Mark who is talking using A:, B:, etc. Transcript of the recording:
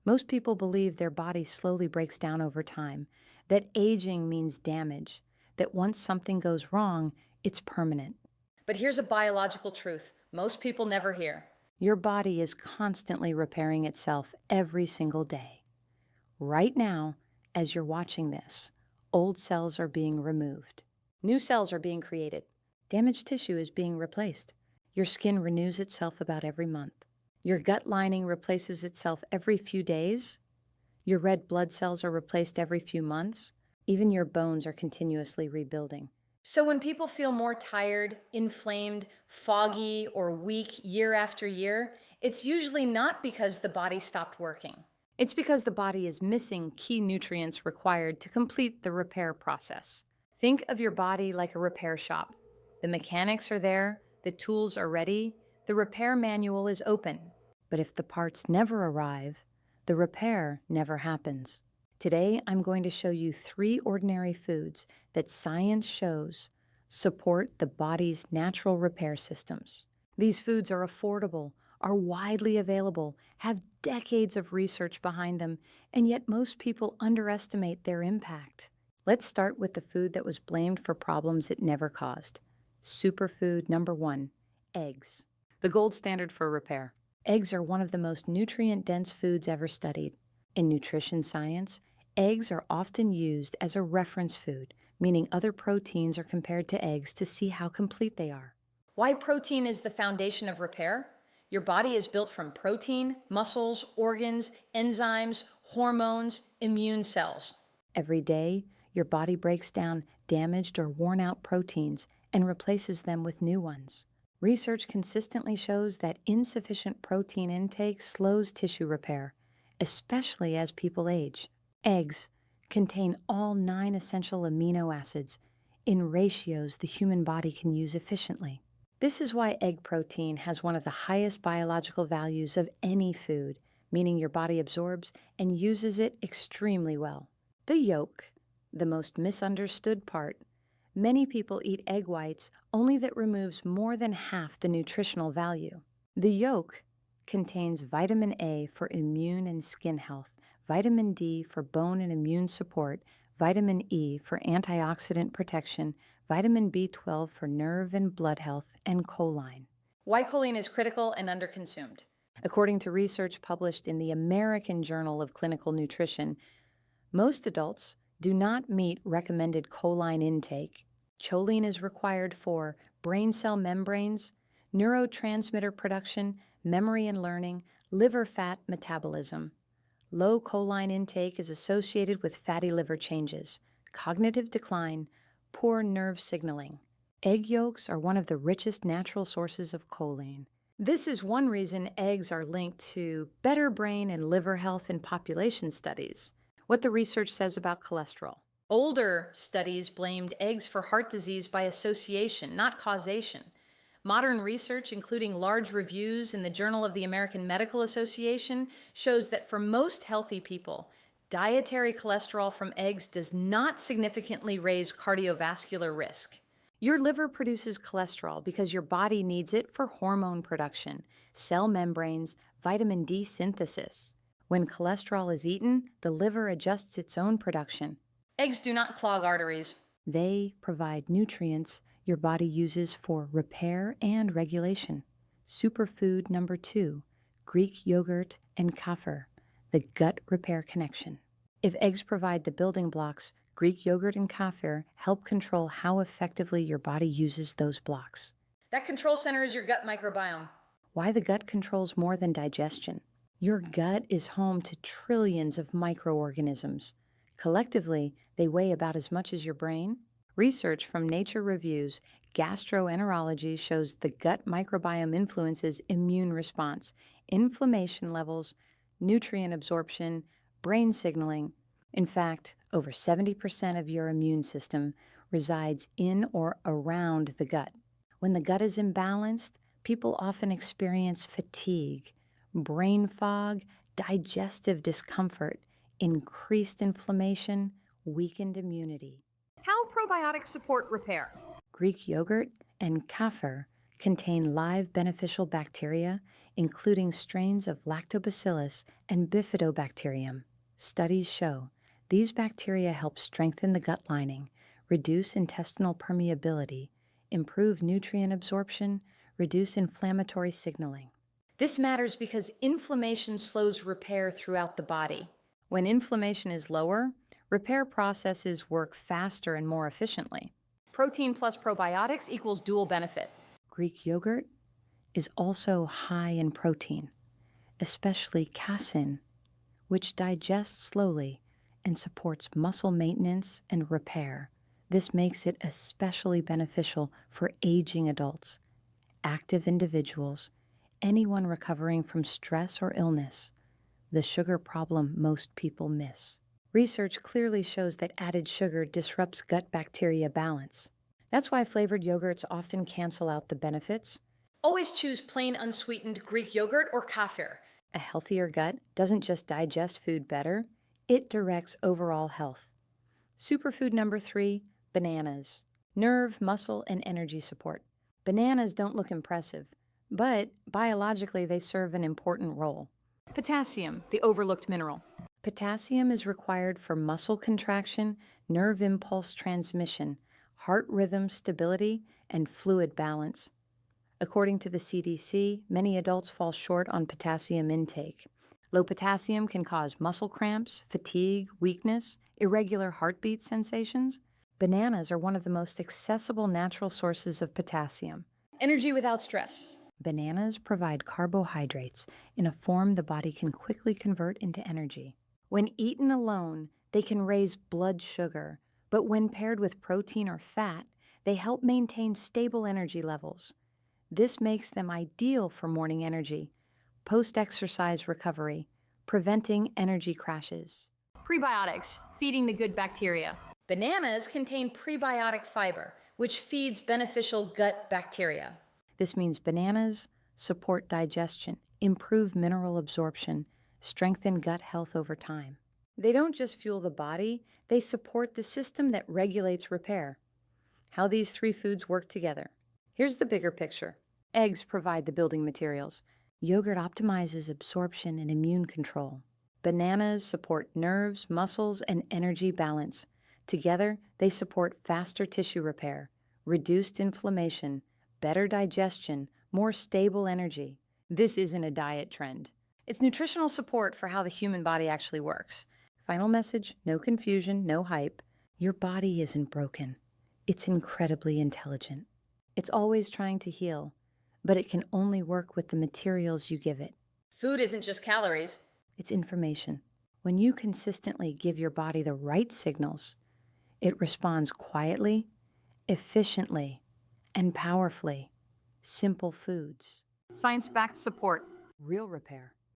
A: Most people believe their body slowly breaks down over time, that aging means damage, that once something goes wrong, it's permanent.
B: But here's a biological truth most people never hear.
A: Your body is constantly repairing itself every single day. Right now, as you're watching this, old cells are being removed. New cells are being created. Damaged tissue is being replaced. Your skin renews itself about every month. Your gut lining replaces itself every few days. Your red blood cells are replaced every few months. Even your bones are continuously rebuilding.
B: So when people feel more tired, inflamed, foggy, or weak year after year, it's usually not because the body stopped working.
A: It's because the body is missing key nutrients required to complete the repair process. Think of your body like a repair shop. The mechanics are there, the tools are ready, the repair manual is open. But if the parts never arrive, the repair never happens. Today, I'm going to show you 3 ordinary foods that science shows support the body's natural repair systems. These foods are affordable, are widely available, have decades of research behind them, and yet most people underestimate their impact. Let's start with the food that was blamed for problems it never caused. Superfood number 1, eggs. The gold standard for repair. Eggs are one of the most nutrient-dense foods ever studied. In nutrition science, eggs are often used as a reference food, meaning other proteins are compared to eggs to see how complete they are.
B: Why protein is the foundation of repair? Your body is built from protein, muscles, organs, enzymes, hormones, immune cells.
A: Every day, your body breaks down damaged or worn-out proteins and replaces them with new ones. Research consistently shows that insufficient protein intake slows tissue repair, especially as people age. Eggs contain all 9 essential amino acids in ratios the human body can use efficiently. This is why egg protein has one of the highest biological values of any food, meaning your body absorbs and uses it extremely well. The yolk, the most misunderstood part. Many people eat egg whites only that removes more than half the nutritional value. The yolk contains vitamin A for immune and skin health, vitamin D for bone and immune support, vitamin E for antioxidant protection, vitamin B12 for nerve and blood health, and choline.
B: Why choline is critical and underconsumed.
A: According to research published in the American Journal of Clinical Nutrition, most adults do not meet recommended choline intake. Choline is required for brain cell membranes, neurotransmitter production, memory and learning, liver fat metabolism. Low choline intake is associated with fatty liver changes, cognitive decline, poor nerve signaling. Egg yolks are one of the richest natural sources of choline. This is one reason eggs are linked to better brain and liver health in population studies. What the research says about cholesterol.
B: Older studies blamed eggs for heart disease by association, not causation. Modern research, including large reviews in the Journal of the American Medical Association, shows that for most healthy people, dietary cholesterol from eggs does not significantly raise cardiovascular risk.
A: Your liver produces cholesterol because your body needs it for hormone production, cell membranes, vitamin D synthesis. When cholesterol is eaten, the liver adjusts its own production.
B: Eggs do not clog arteries.
A: They provide nutrients your body uses for repair and regulation. Superfood number 2, Greek yogurt and kefir, the gut repair connection. If eggs provide the building blocks, Greek yogurt and kefir help control how effectively your body uses those blocks.
B: That control center is your gut microbiome.
A: Why the gut controls more than digestion. Your gut is home to trillions of microorganisms. Collectively, they weigh about as much as your brain. Research from Nature Reviews Gastroenterology shows the gut microbiome influences immune response, inflammation levels, nutrient absorption, brain signaling. In fact, over 70% of your immune system resides in or around the gut. When the gut is imbalanced, people often experience fatigue, brain fog, digestive discomfort, increased inflammation, weakened immunity.
B: How probiotics support repair.
A: Greek yogurt and kefir contain live beneficial bacteria, including strains of lactobacillus and bifidobacterium. Studies show these bacteria help strengthen the gut lining, reduce intestinal permeability, improve nutrient absorption, reduce inflammatory signaling.
B: This matters because inflammation slows repair throughout the body.
A: When inflammation is lower, repair processes work faster and more efficiently.
B: Protein plus probiotics equals dual benefit.
A: Greek yogurt is also high in protein, especially casein, which digests slowly and supports muscle maintenance and repair. This makes it especially beneficial for aging adults, active individuals, anyone recovering from stress or illness, the sugar problem most people miss. Research clearly shows that added sugar disrupts gut bacteria balance. That's why flavored yogurts often cancel out the benefits.
B: Always choose plain unsweetened Greek yogurt or kefir.
A: A healthier gut doesn't just digest food better, it directs overall health. Superfood number 3, bananas. Nerve, muscle, and energy support. Bananas don't look impressive, but biologically they serve an important role.
B: Potassium, the overlooked mineral.
A: Potassium is required for muscle contraction, nerve impulse transmission, heart rhythm stability, and fluid balance. According to the CDC, many adults fall short on potassium intake. Low potassium can cause muscle cramps, fatigue, weakness, irregular heartbeat sensations. Bananas are one of the most accessible natural sources of potassium.
B: Energy without stress.
A: Bananas provide carbohydrates in a form the body can quickly convert into energy. When eaten alone, they can raise blood sugar, but when paired with protein or fat, they help maintain stable energy levels. This makes them ideal for morning energy, post-exercise recovery, preventing energy crashes.
B: Prebiotics, feeding the good bacteria. Bananas contain prebiotic fiber, which feeds beneficial gut bacteria.
A: This means bananas support digestion, improve mineral absorption, strengthen gut health over time. They don't just fuel the body, they support the system that regulates repair. How these 3 foods work together. Here's the bigger picture. Eggs provide the building materials. Yogurt optimizes absorption and immune control. Bananas support nerves, muscles, and energy balance. Together, they support faster tissue repair, reduced inflammation, better digestion, more stable energy. This isn't a diet trend. It's nutritional support for how the human body actually works. Final message, no confusion, no hype. Your body isn't broken. It's incredibly intelligent. It's always trying to heal, but it can only work with the materials you give it.
B: Food isn't just calories.
A: It's information. When you consistently give your body the right signals, it responds quietly, efficiently, and powerfully. Simple foods.
B: Science-backed support.
A: Real repair.